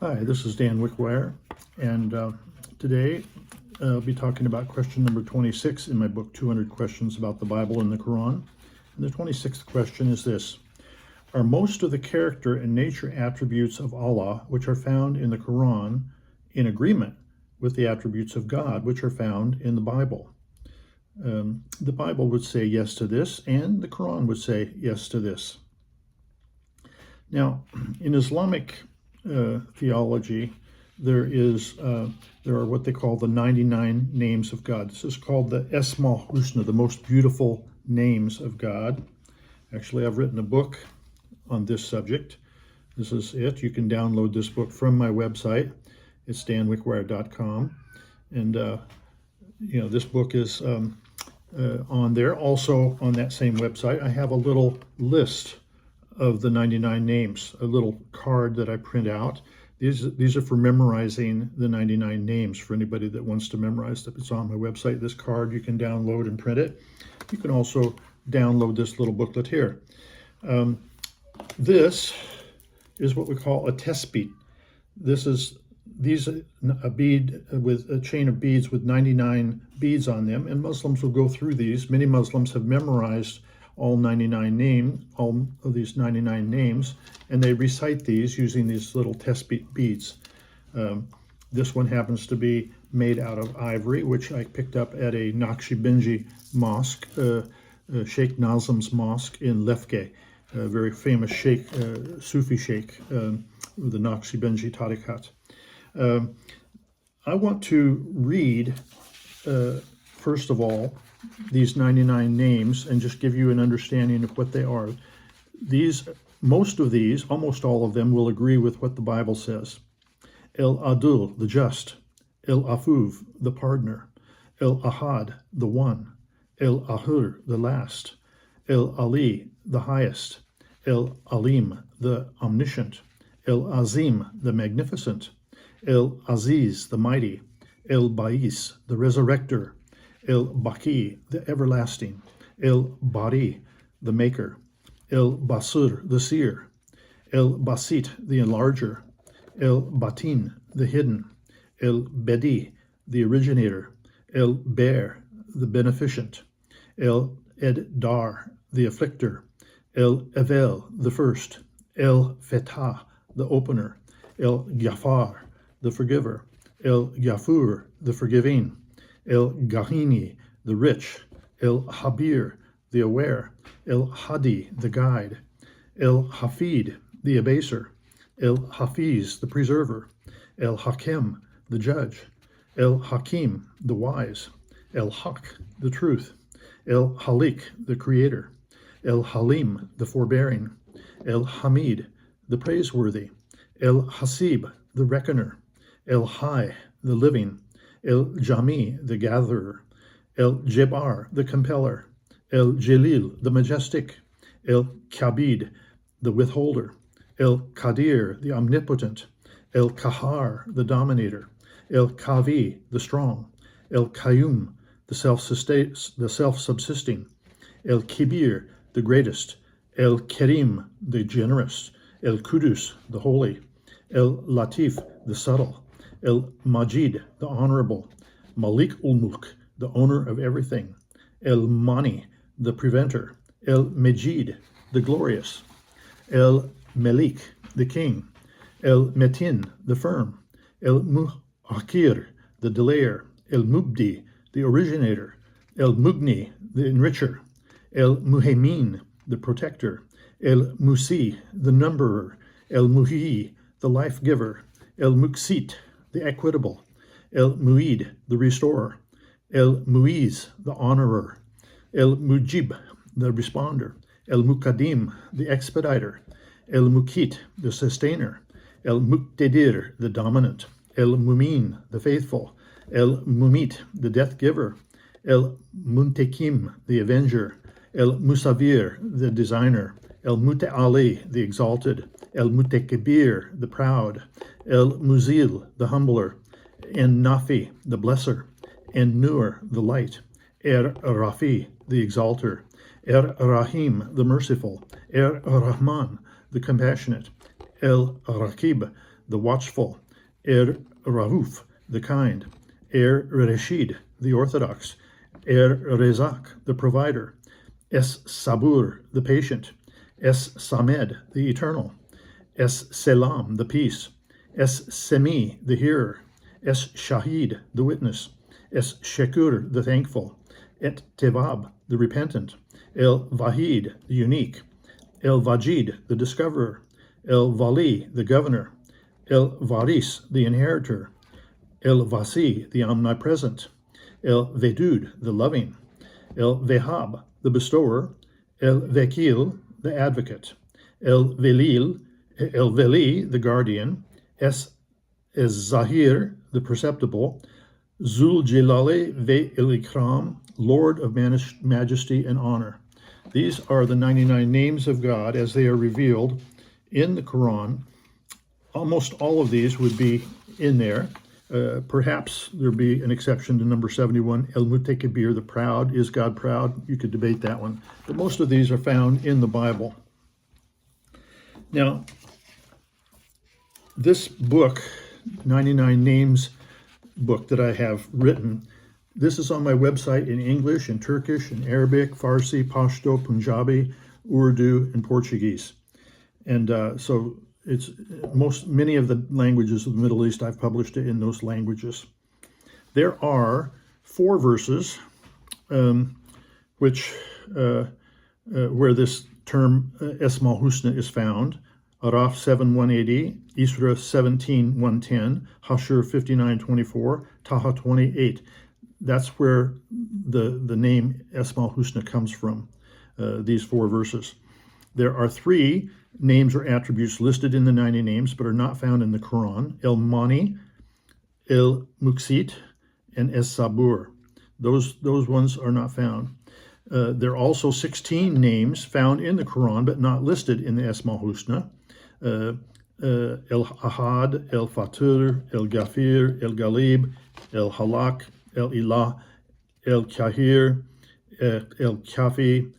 Hi, this is Dan Wickwire, and today I'll be talking about question number 26 in my book, 200 Questions About the Bible and the Quran. And the 26th question is this: are most of the character and nature attributes of Allah, which are found in the Quran, in agreement with the attributes of God, which are found in the Bible? The Bible would say yes to this, and the Quran would say yes to this. Now, in Islamic theology, there are what they call the 99 names of God. This is called the Esmaül-Husna, the most beautiful names of God. Actually, I've written a book on this subject. This is it. You can download this book from my website. It's danwickwire.com. And, this book is on there. Also, on that same website, I have a little list of the 99 names, a little card that I print out. These are for memorizing the 99 names for anybody that wants to memorize them. It's on my website. This card you can download and print it. You can also download this little booklet here. This is what we call a tespit. These a bead with a chain of beads with 99 beads on them, and Muslims will go through these. Many Muslims have memorized all of these 99 names, and they recite these using these little tespit beads. This one happens to be made out of ivory, which I picked up at a Naqshbandi mosque, Sheikh Nazim's mosque in Lefke, a very famous sheikh, Sufi sheikh, the Naqshbandi tariqat. I want to read, first of all, these 99 names and just give you an understanding of what they are. Almost all of them will agree with what the Bible says. El Adul, the just. El Afuv, the pardoner. El Ahad, the one. El Ahur, the last. El Ali, the highest. El Alim, the omniscient. El Azim, the magnificent. El Aziz, the mighty. El Ba'is, the resurrector. El Baqi, the everlasting. El Bari, the maker. El Basur, the seer. El Basit, the enlarger. El Batin, the hidden. El Bedi, the originator. El Ber, the beneficent. El Eddar, the afflictor. El Evel, the first. El Fetah, the opener. El Ghafar, the forgiver. El Ghafur, the forgiving. El Ghani, the rich. El Habir, the aware. El Hadi, the guide. El Hafid, the abaser. El Hafiz, the preserver. El Hakim, the judge. El Hakim, the wise. El Haq, the truth. El Halik, the creator. El Halim, the forbearing. El Hamid, the praiseworthy. El Hasib, the reckoner. El Hai, the living. El Jami, the gatherer. El Jebar, the compeller. El Jalil, the majestic. El Kabid, the withholder. El Qadir, the omnipotent. El Kahar, the dominator. El Kavi, the strong. El Qayyum, the self-subsisting. El Kibir, the greatest. El Kerim, the generous. El Kudus, the holy. El Latif, the subtle. El Majid, the honorable. Malik ul-Mulk, the owner of everything. El Mani, the preventer. El Majid, the glorious. El Melik, the king. El Metin, the firm. El Muhakir, the delayer. El Mubdi, the originator. El Mugni, the enricher. El Muhaimin, the protector. El Musi, the numberer. El Muhi, the life giver. El Muksit, the equitable. El Muid, the restorer. El Muiz, the honorer. El Mujib, the responder. El Mukadim, the expediter. El Mukit, the sustainer. El Muktedir, the dominant. El Mumin, the faithful. El Mumit, the death giver. El Muntekim, the avenger. El Musavir, the designer. El Mute'ali, the exalted. El Mutekebir, the proud. El Muzil, the humbler. En Nafi, the blesser. En Nur, the light. Rafi, the exalter. Rahim, the merciful. Rahman, the compassionate. El Rakib, the watchful, Rauf, the kind, Reshid, the orthodox, Rezak, the provider, Sabur, the patient, Samed, the eternal, Selam, the peace, Semi, the hearer, Shahid, the witness, Shekur, the thankful, Et Tevab, the repentant, El Vahid, the unique, El Vajid, the discoverer, El Vali, the governor, El Varis, the inheritor, El Vasi, the omnipresent, El Vedud, the loving, El Vehab, the bestower, El Vekil, the advocate, El Veli, the guardian, Zahir, the perceptible, Zul Jalali ve Ikram, Lord of majesty and honor. These are the 99 names of God as they are revealed in the Quran. Almost all of these would be in there. Perhaps there'd be an exception to number 71, El Mutakabir, the proud. Is God proud? You could debate that one. But most of these are found in the Bible. Now, this book, 99 Names book that I have written, this is on my website in English, in Turkish, in Arabic, Farsi, Pashto, Punjabi, Urdu, and Portuguese. And so it's many of the languages of the Middle East, I've published it in those languages. There are 4 verses which where this term Esmaül-Husna is found. Araf 7:180, Isra 17:110, Hashur 59:24, Taha 28. That's where the name Esmaül-Husna comes from, these 4 verses. There are 3 names or attributes listed in the 90 names, but are not found in the Quran: El Mani, El Muqsit, and Es Sabur. Those ones are not found. There are also 16 names found in the Quran, but not listed in the Esmaül-Husna. El Ahad, El Fatur, El Ghafir, El Ghalib, El Halak, El Ilah, El Kahir, El Kafi,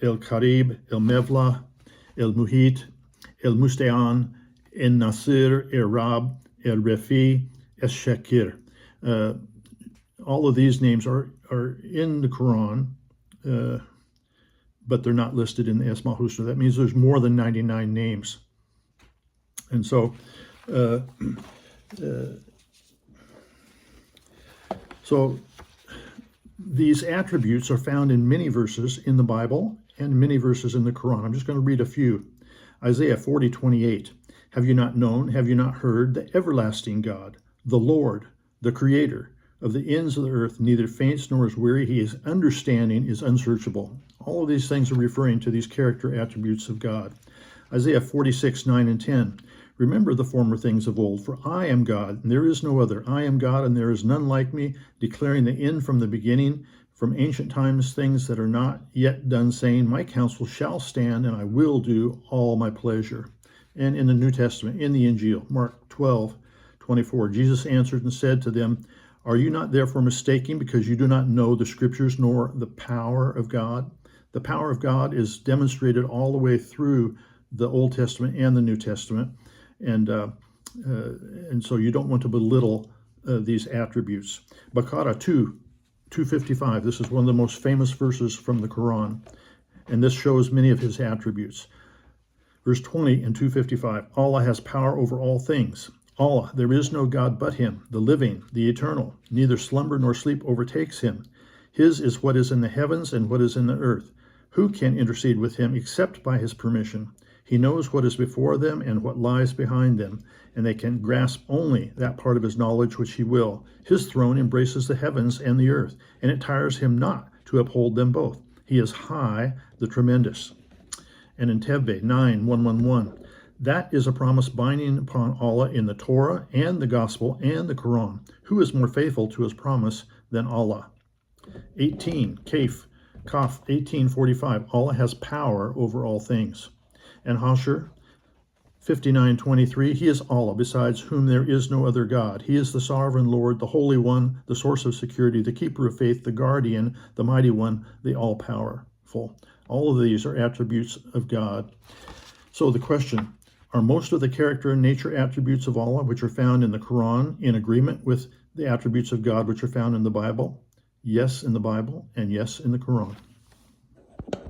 El Karib, El Mevla, El Muhit, El Musta'an, El Nasir, El Rab, El Refi, Es Shakir. All of these names are in the Quran, but they're not listed in the Esmaül-Husna. That means there's more than 99 names. And so, these attributes are found in many verses in the Bible and many verses in the Quran. I'm just going to read a few. Isaiah 40:28. Have you not known, have you not heard, the everlasting God, the Lord, the Creator of the ends of the earth, neither faints nor is weary. His understanding is unsearchable. All of these things are referring to these character attributes of God. Isaiah 46:9 and 10. Remember the former things of old, for I am God, and there is no other. I am God, and there is none like me, declaring the end from the beginning, from ancient times, things that are not yet done, saying, my counsel shall stand, and I will do all my pleasure. And in the New Testament, in the Injil, Mark 12:24, Jesus answered and said to them, are you not therefore mistaken, because you do not know the Scriptures nor the power of God? The power of God is demonstrated all the way through the Old Testament and the New Testament. And so you don't want to belittle these attributes. Baqarah 2:255. This is one of the most famous verses from the Quran, and this shows many of his attributes. Verse 20 and 2:55. Allah has power over all things. Allah, there is no God but Him, the living, the eternal. Neither slumber nor sleep overtakes Him. His is what is in the heavens and what is in the earth. Who can intercede with Him except by His permission? He knows what is before them and what lies behind them, and they can grasp only that part of His knowledge which He will. His throne embraces the heavens and the earth, and it tires Him not to uphold them both. He is high, the tremendous. And in Tevbe 9:111, that is a promise binding upon Allah in the Torah and the Gospel and the Quran. Who is more faithful to His promise than Allah? 18, Kaf 18:45, Allah has power over all things. And Hashur 59:23, He is Allah, besides whom there is no other God. He is the sovereign Lord, the Holy One, the source of security, the keeper of faith, the guardian, the mighty one, the all-powerful. All of these are attributes of God. So the question, Are most of the character and nature attributes of Allah, which are found in the Qur'an, in agreement with the attributes of God, which are found in the Bible? Yes, in the Bible, and yes, in the Qur'an.